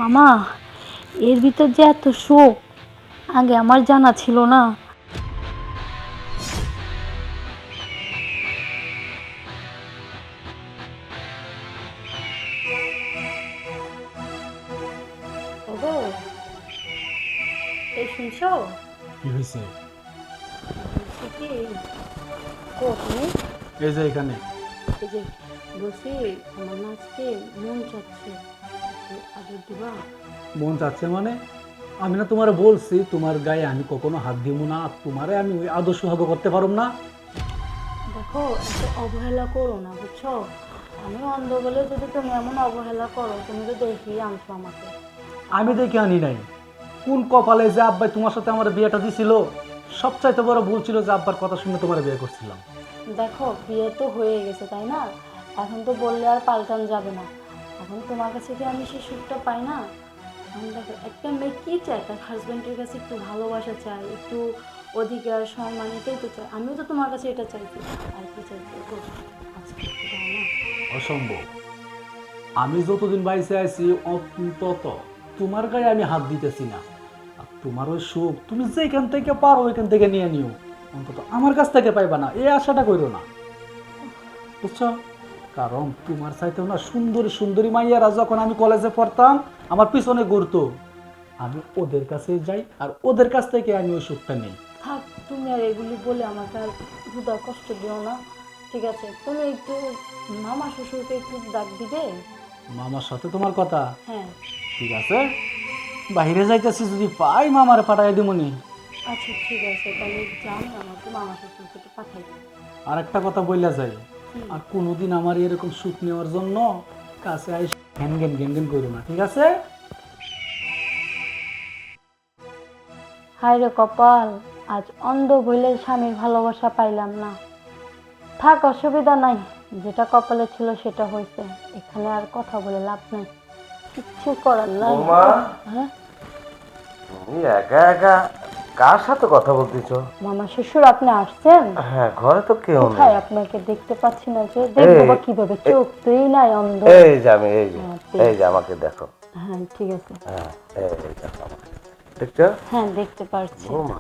মামা, এর ভিতর যে এত সুখ আগে আমার জানা ছিল না। ওগো, এই শুনছো? কি হয়েছে? বলছি কি, কো তুমি? এই যে এখানে। এই যে বলছি, আমার না আজকে মন চাচ্ছে, একটু আদর দিবা? মন চাচ্ছে মানে? আমি না তোমারে বলছি তোমার গায়ে আমি কখনো হাত দিব না, তোমারে আমি ওই আদর সোহাগ করতে পারব না। দেখো, এত অবহেলা করো না, বুঝছো? আমি অন্ধ বলে যদি তুমি এমন অবহেলা করো, তুমি তো দেখিয়ে আনছো আমাকে। আমি দেখে আনি নাই। কোন কপালে যে আব্বাই তোমার সাথে আমার বিয়েটা দিছিল? সবচাইতে বড় ভুল ছিল যে আব্বার কথা শুনে তোমার বিয়ে করছিলাম। দেখো, বিয়ে তো হয়ে গেছে, তাই না? এখন তো বললে আর পাল্টানো যাবে না। এখন তোমার কাছে কি আমি সেই সুখটা পাই না? এখন দেখো, একটা মেয়ে কি চায়, তার হাজব্যান্ডের কাছে একটু ভালোবাসা চায়, একটু অধিকার সম্মান, এটাই তো চাই। আমিও তো তোমার কাছে এটা চাইছি। আর কি চাইছি গো? আজকে একটু দাও না। অসম্ভব। আমি যতদিন বাইসে আছি অন্তত তোমার গায়ে আমি হাত দিতেছি না। আর তোমার ওই সুখ তুমি যেখান থেকে পারো ওইখান থেকে নিয়ে নিও, অন্তত আমার কাছ থেকে পাইবা না এই আশাটা করো না, বুঝছো? কারণ তোমার চাইতেও না সুন্দরী সুন্দরী মাইয়ারা যখন আমি কলেজে পড়তাম আমার পিছনে ঘুরতো, আমি ওদের কাছে যাই আর ওদের কাছ থেকে আমি ওই সুখটা নিই। থাক, তুমি আর এগুলি বলে আমাকে আর হৃদয় কষ্ট দিও না। ঠিক আছে, তুমি একটু মামা শ্বশুরকে একটু ডাক দিবে? মামার সাথে তোমার কথা? হ্যাঁ। ঠিক আছে, বাইরে যাইতেছি, যদি পাই মামারে পাঠাই দিমনি। আচ্ছা ঠিক আছে, তাহলে যান, আমাকে মামা শ্বশুরকে একটু পাঠাই দিন। আর একটা কথা বললা যাই, কি? আর কোনোদিন আমার এরকম সুখ নেওয়ার জন্য কাছে আইস ঘ্যান ঘ্যান ঘ্যান ঘ্যান করো না, ঠিক আছে? হায় রে কপাল, আজ অন্ধ বইলে স্বামীর ভালোবাসা পাইলাম না। থাক, অসুবিধা নাই, যেটা কপালে ছিল সেটা হয়েছে। এখানে আর কথা বলে লাভ নাই, কিচ্ছু করার নাই। বৌমা, হ্যাঁ, তুমি একা একা কার সাথে কথা বলতেছ? মামা শ্বশুর আপনি আসছেন? হ্যাঁ, ঘরে তো কেউ নেই। কোথায়? আপনাকে দেখতে পাচ্ছি না যে, দেখবো বা কিভাবে? চোখ তুই নাই, অন্ধ। এই যে আমি, এই যে হ্যাঁ, এই যে পেয়েছি। আমাকে দেখো। হ্যাঁ ঠিক আছে। হ্যাঁ, এই দেখো আমাকে, দেখছো? হ্যাঁ দেখতে পারছি। বৌমা,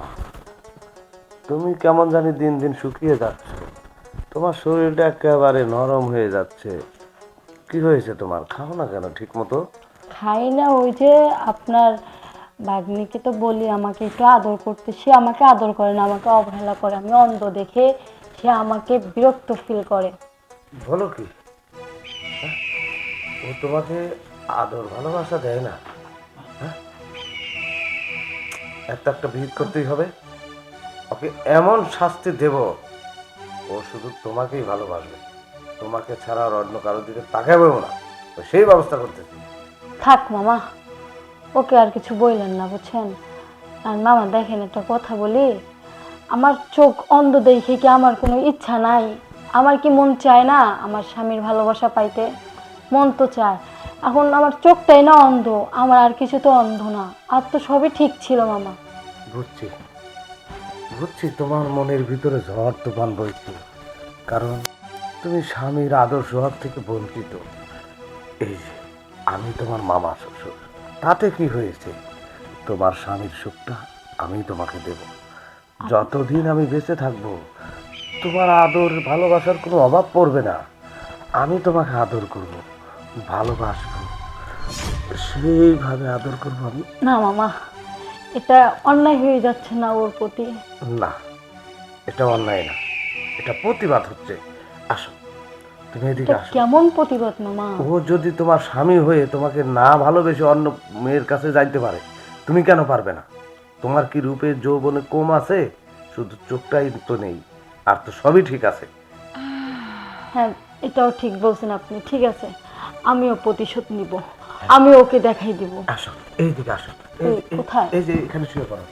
তুমি কেমন জানি দিন দিন শুকিয়ে যাচ্ছ, তোমার শরীরটা একেবারে নরম হয়ে যাচ্ছে। কি হয়েছে তোমার? খাও না কেন ঠিক মতো? খাই না, ওই যে আপনার ভাগ্নিকে তো বলি আমাকে একটু আদর করতে, সে আমাকে আদর করে না, আমাকে অবহেলা করে। আমি অন্ধ দেখে সে আমাকে বিরক্ত ফিল করে। বলো কি? হ্যাঁ? ও তোমাকে আদর ভালোবাসা দেয় না? হ্যাঁ, একটা একটা ভিড় করতেই হবে। ওকে এমন শাস্তি দেব, ও শুধু তোমাকেই ভালোবাসবে, তোমাকে ছাড়া আর অন্য কারোর দিকে তাকাবেও না। তো সেই ব্যবস্থা করতেছি। থাক মামা, ওকে আর কিছু বললেন না, বুঝছেন? আর মামা দেখেন, একটা কথা বলি, আমার চোখ অন্ধ দেখে কি আমার কোনো ইচ্ছা নাই? আমার কি মন চায় না আমার স্বামীর ভালোবাসা পাইতে? মন তো চায়। এখন আমার চোখটাই না অন্ধ, আমার আর কিছু তো অন্ধ না। আর তো সবই ঠিক ছিল মামা। বুঝছি, বুঝছি তোমার মনের ভিতরে ঝড় তুফান বইছে, কারণ তুমি স্বামীর আদর সোহাগ থেকে বঞ্চিত। এই যে আমি তোমার মামা শ্বশুর, তাতে কি হয়েছে? তোমার স্বামীর সুখটা আমি তোমাকে দেব। যতদিন আমি বেঁচে থাকবো তোমার আদর ভালোবাসার কোনো অভাব পড়বে না। আমি তোমাকে আদর করব, ভালোবাসবো, সেইভাবে আদর করবো আমি। না মামা, এটা অন্যায় হয়ে যাচ্ছে না ওর প্রতি? না, এটা অন্যায় না, এটা প্রতিবাদ হচ্ছে। আসো, তুমি এটা এদিকে আসো। কেমন প্রতিবাদ মামা? ও যদি তোমার স্বামী হয়ে তোমাকে না ভালোবেসে অন্য মেয়ের কাছে যাইতে পারে, তুমি কেন পারবে না? তোমার কি রূপে যৌবনে কম আছে? শুধু চোখটাই তো নেই, আর তো সবই ঠিক আছে। হ্যাঁ, এটাও ঠিক বলছেন আপনি। ঠিক আছে, আমিও প্রতিশোধ নিব, আমি ওকে দেখাই দিব। আসো, এইদিকে আসো। কোথায়? এই যে এখানে শুয়ে পড়ো।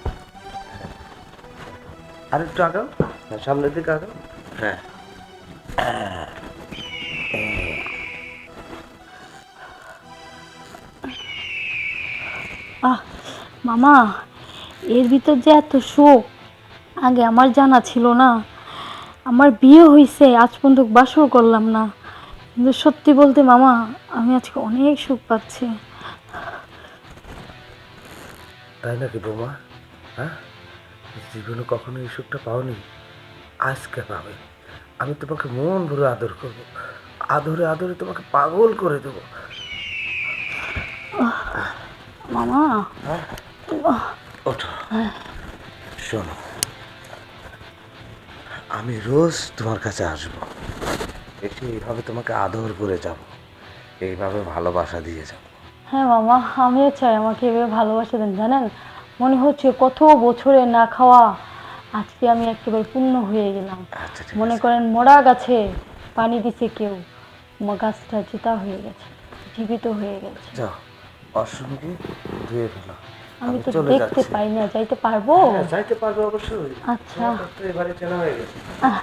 আর একটু আগাও, হ্যাঁ, সামনের দিকে আগাও। হ্যাঁ, আহ মামা, এর ভিতর যে এত সুখ আগে আমার জানা ছিল না। আমার বিয়ে হয়েছে, আজ পর্যন্ত বাসও করলাম না, কিন্তু সত্যি বলতে মামা, আমি আজকে অনেক সুখ পাচ্ছি। তাই নাকি বৌমা? হ্যাঁ, জীবনে কখনো এই সুখটা পাওনি, আজকে পাবে। আমি তোমাকে মন ভরে আদর করব, আদরে আদরে তোমাকে পাগল করে দেবো। মামা। হ্যাঁ, ওঠো। শোনো, আমি রোজ তোমার কাছে আসবো, এসে এইভাবে তোমাকে আদর করে যাব, এইভাবে ভালোবাসা দিয়ে যাব। হ্যাঁ মামা, আমিও চাই আমাকে এভাবে ভালোবাসা দেন। জানেন, মনে হচ্ছে কত বছরে না খাওয়া আজকে আমি একেবারে পূর্ণ হয়ে গেলাম। আচ্ছা, ঠিক মনে আছে। করেন মরা গাছে পানি দিছে কেউ, গাছটা চিতা হয়ে গেছে, জীবিত হয়ে গেছে। যাও, অশ্বকে ধুয়ে ফেলো। আমি তো চলে দেখতে যাচ্ছি। পাই না, যাইতে পারবো? হ্যাঁ, যাইতে পারবে অবশ্যই। আচ্ছা। তোমার তো এবারে চেনা হয়ে গেছে। আহ,